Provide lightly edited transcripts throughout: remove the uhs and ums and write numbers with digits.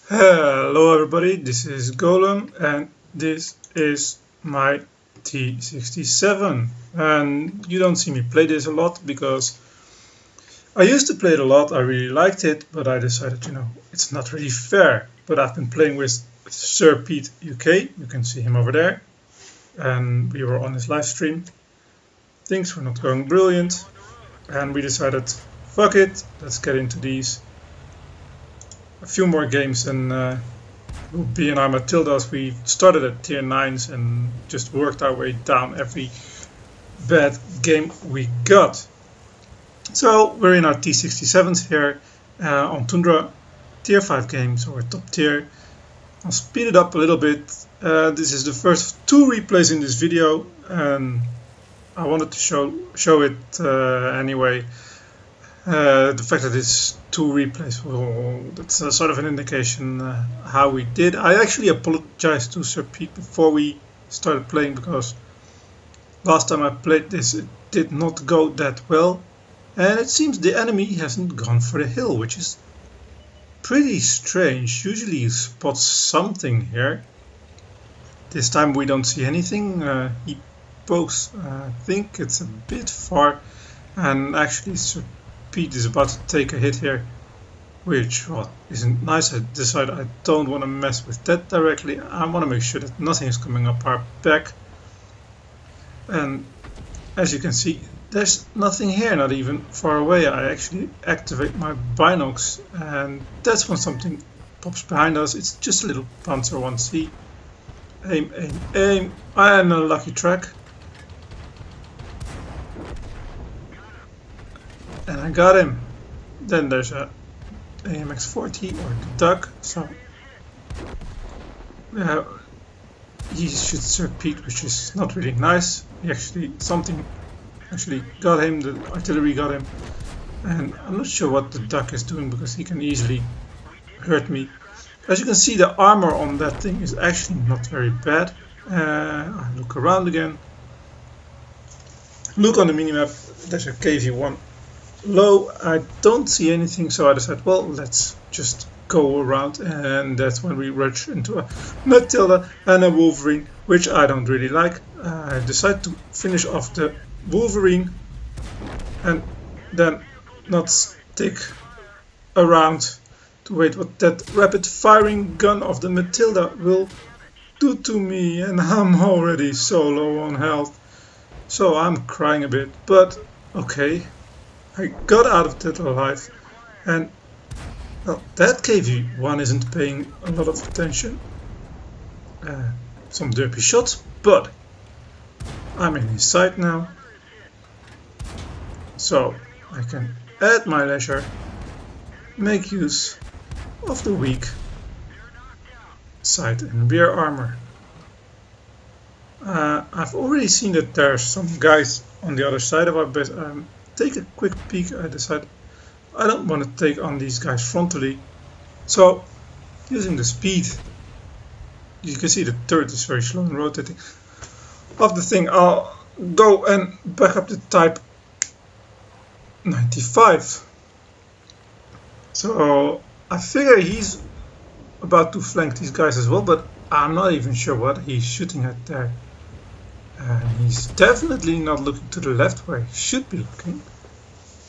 Hello everybody, this is Golem and this is my T67, and you don't see me play this a lot because I used to play it a lot, I really liked it, but I decided, it's not really fair. But I've been playing with Sir Pete UK, you can see him over there, and we were on his live stream. Things were not going brilliant and we decided, fuck it, let's get into these. A few more games and B and I Matildas, we started at tier 9s and just worked our way down every bad game we got. So we're in our T67s here on Tundra, tier 5 games or top tier. I'll speed it up a little bit. This is the first of 2 replays in this video and I wanted to show it anyway. The fact that it's 2 replays, well, that's a sort of an indication how we did. I actually apologized to Sir Pete before we started playing because last time I played this it did not go that well, and it seems the enemy hasn't gone for the hill, which is pretty strange. Usually he spots something here. This time we don't see anything. He pokes, I think it's a bit far, and actually Sir Pete is about to take a hit here, which, well, isn't nice. I decided I don't want to mess with that directly. I want to make sure that nothing is coming up our back. And as you can see, there's nothing here, not even far away. I actually activate my binocs, and that's when something pops behind us. It's just a little Panzer 1C. Aim, aim, aim. I am a lucky track. And I got him. Then there's a AMX-40 or the duck, so he shoots Sir Pete, which is not really nice. Something actually got him, the artillery got him, and I'm not sure what the duck is doing because he can easily hurt me. As you can see, the armor on that thing is actually not very bad. I look around again. Look on the minimap, there's a KV-1 low. I don't see anything, so I decided, well, let's just go around, and that's when we rush into a Matilda and a Wolverine, which I don't really like. I decided to finish off the Wolverine and then not stick around to wait what that rapid firing gun of the Matilda will do to me, and I'm already so low on health, so I'm crying a bit, but okay. I got out of that alive, and well, that KV-1 isn't paying a lot of attention. Some derpy shots, but I'm in his sight now, so I can at my leisure make use of the weak side and rear armor. I've already seen that there's some guys on the other side of our base. Take a quick peek. I decided I don't want to take on these guys frontally, so using the speed, you can see the turret is very slow in rotating of the thing. I'll go and back up the Type 95. So I figure he's about to flank these guys as well, but I'm not even sure what he's shooting at there. He's definitely not looking to the left where he should be looking.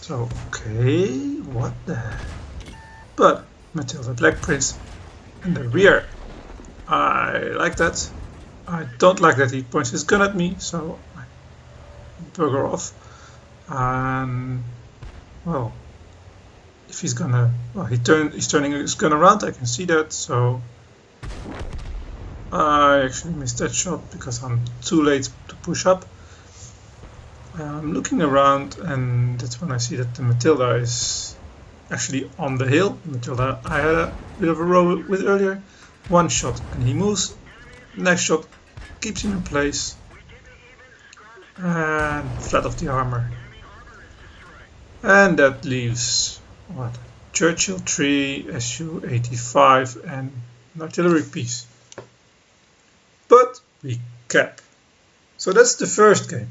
So, okay, what the heck? But Matilda Black Prince in the rear. I like that. I don't like that he points his gun at me, so I bugger off. And, well, if he's gonna, well, he's turning his gun around, I can see that, so I actually missed that shot because I'm too late to push up. I'm looking around, and that's when I see that the Matilda is actually on the hill. The Matilda I had a bit of a row with earlier. One shot and he moves. Next shot keeps him in place. And flat off the armor. And that leaves what? Churchill 3, SU-85 and an artillery piece. But we cap. So that's the first game.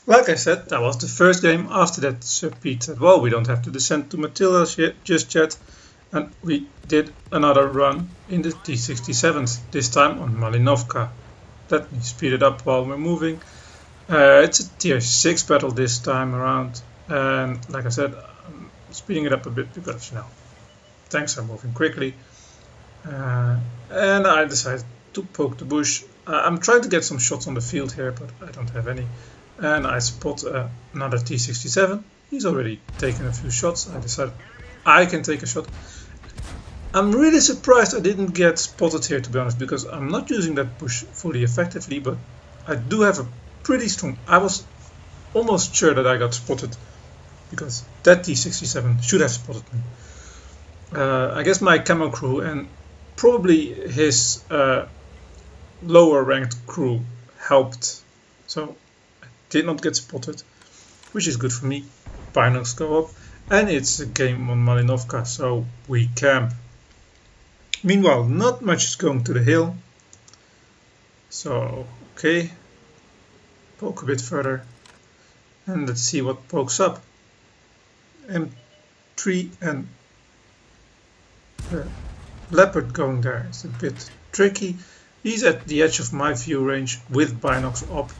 Like I said, that was the first game. After that, Sir Pete said, well, we don't have to descend to Matilda's just yet. And we did another run in the T67s, this time on Malinovka. Let me speed it up while we're moving. It's a tier 6 battle this time around, and like I said, I'm speeding it up a bit because, you know, tanks are moving quickly. And I decided to poke the bush. I'm trying to get some shots on the field here, but I don't have any. And I spot another T67. He's already taken a few shots. I decided I can take a shot. I'm really surprised I didn't get spotted here, to be honest, because I'm not using that bush fully effectively, but I do have a pretty strong... I was almost sure that I got spotted, because that T67 should have spotted me. I guess my camo crew and probably his lower ranked crew helped, so I did not get spotted, which is good for me. Binocs go up, and it's a game on Malinovka, so we camp. Meanwhile, not much is going to the hill, so okay, poke a bit further, and let's see what pokes up. M3 and the leopard going there is a bit tricky. He's at the edge of my view range with binocs up,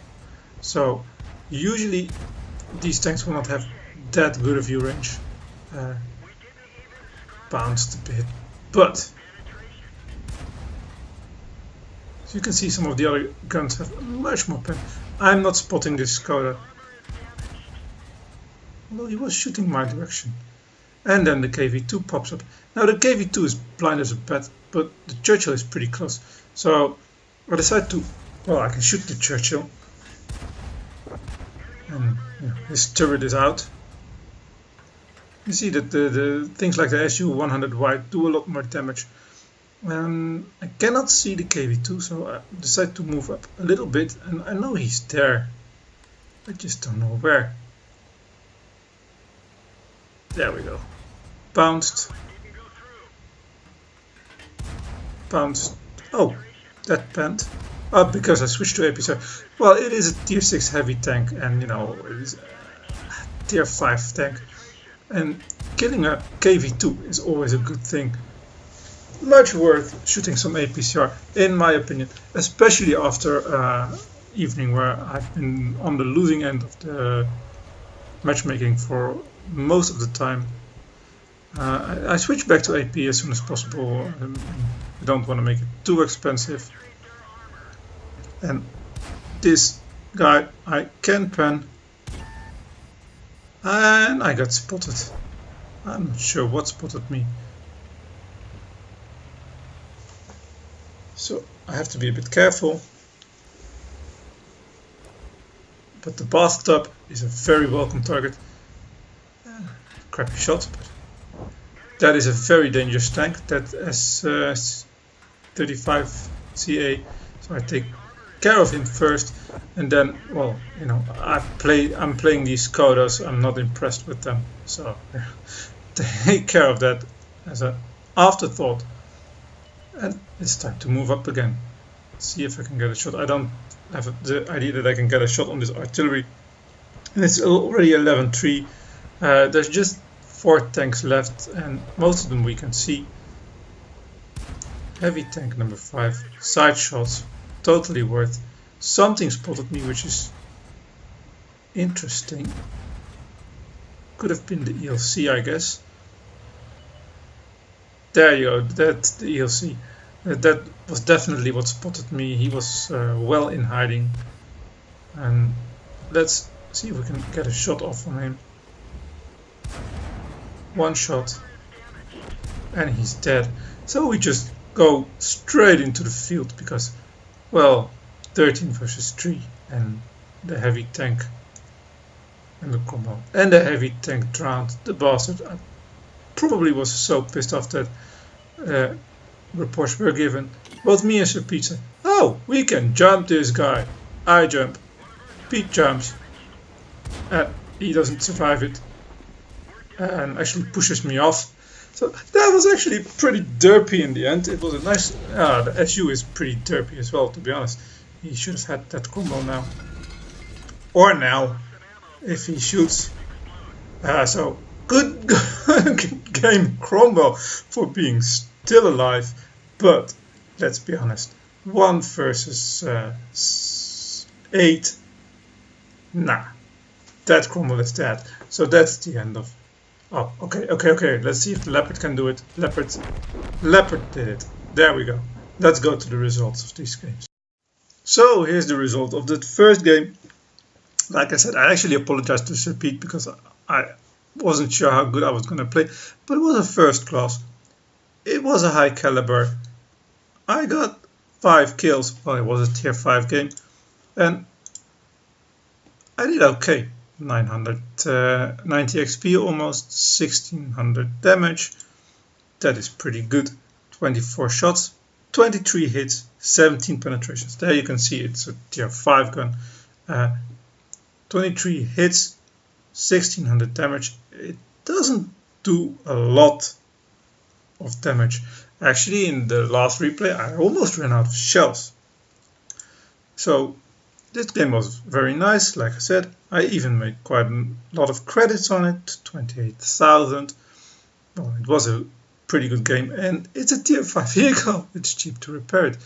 so usually these tanks will not have that good a view range. Bounced a bit, but as you can see, some of the other guns have much more pen. I'm not spotting this Skoda, although he was shooting my direction. And then the KV2 pops up. Now the KV2 is blind as a bat, but the Churchill is pretty close. So I decided to, well, I can shoot the Churchill. And you know, his turret is out. You see that the things like the SU-100 wide do a lot more damage. I cannot see the KV2, so I decided to move up a little bit, and I know he's there. I just don't know where. There we go. Bounced. Bounced. Oh, that panned. Oh, because I switched to AP7. Well, it is a tier 6 heavy tank, and you know, it is a tier 5 tank. And killing a KV2 is always a good thing. Much worth shooting some APCR, in my opinion, especially after evening where I've been on the losing end of the matchmaking for most of the time. I switch back to AP as soon as possible. I don't want to make it too expensive. And this guy I can pen, and I got spotted. I'm not sure what spotted me. So I have to be a bit careful. But the bathtub is a very welcome target. Crappy shot, but that is a very dangerous tank. That S35 CA. So I take care of him first, and then, well, you know, I'm playing these Skodas. I'm not impressed with them, so take care of that as an afterthought. And it's time to move up again. See if I can get a shot. I don't have the idea that I can get a shot on this artillery. And it's already 11-3. There's just 4 tanks left, and most of them we can see. Heavy tank number 5. Side shots. Totally worth. Something spotted me, which is interesting. Could have been the ELC, I guess. There you go, that's the ELC. That was definitely what spotted me. He was well in hiding. And let's see if we can get a shot off on him. One shot. And he's dead. So we just go straight into the field because, well, 13 versus 3. And the heavy tank and the combo. And the heavy tank drowned. The bastard. I probably was so pissed off that reports were given. Both me and Sir Pete said, oh, we can jump this guy. I jump. Pete jumps. He doesn't survive it. And actually pushes me off. So that was actually pretty derpy in the end. It was a nice... the SU is pretty derpy as well, to be honest. He should have had that combo now. Or now, if he shoots. So Good game, Cromwell, for being still alive, but let's be honest, 1 versus 8, nah, that Cromwell is dead. So that's the end of. Oh, okay. Let's see if the leopard can do it. Leopard did it. There we go. Let's go to the results of these games. So here's the result of the first game. Like I said, I actually apologize to Sir Pete because I wasn't sure how good I was going to play, but it was a first class. It was a high caliber. I got 5 kills. Well, it was a tier 5 game, and I did okay. 990 XP, almost 1600 damage. That is pretty good. 24 shots, 23 hits, 17 penetrations. There you can see it's a tier 5 gun. 23 hits, 1600 damage. It doesn't do a lot of damage. Actually, in the last replay, I almost ran out of shells. So this game was very nice. Like I said, I even made quite a lot of credits on it, 28,000. Well, it was a pretty good game, and it's a tier 5 vehicle. It's cheap to repair it.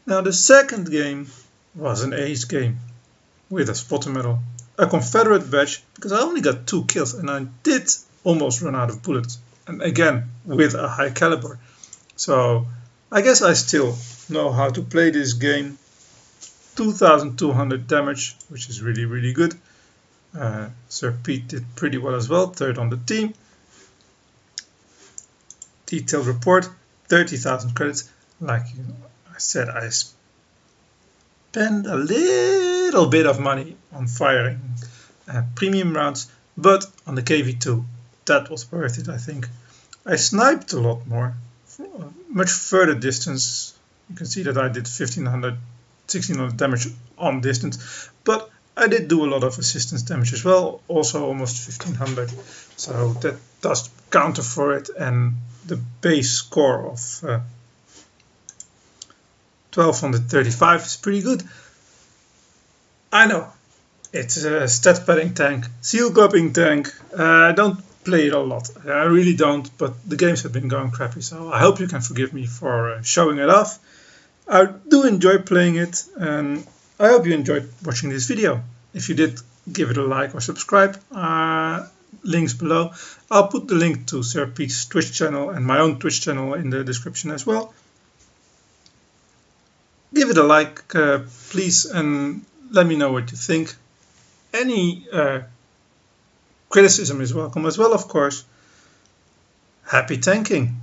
Now the second game was an ace game with a spotter medal, a Confederate badge, because I only got 2 kills and I did almost run out of bullets, and again with a high caliber. So I guess I still know how to play this game. 2200 damage, which is really good. Sir Pete did pretty well as well, 3rd on the team. Detailed report, 30,000 credits. Like I said, I spent a little bit of money on firing premium rounds, but on the KV2, that was worth it, I think. I sniped a lot more, much further distance. You can see that I did 1600 damage on distance, but I did do a lot of assistance damage as well, also almost 1500, so that does counter for it, and the base score of 1235 is pretty good. I know, it's a stat padding tank, seal cupping tank. I don't play it a lot, I really don't, but the games have been going crappy, so I hope you can forgive me for showing it off. I do enjoy playing it, and I hope you enjoyed watching this video. If you did, give it a like or subscribe. Links below. I'll put the link to Sir Pete's Twitch channel and my own Twitch channel in the description as well. Give it a like, please, and let me know what you think. Any criticism is welcome as well, of course. Happy tanking!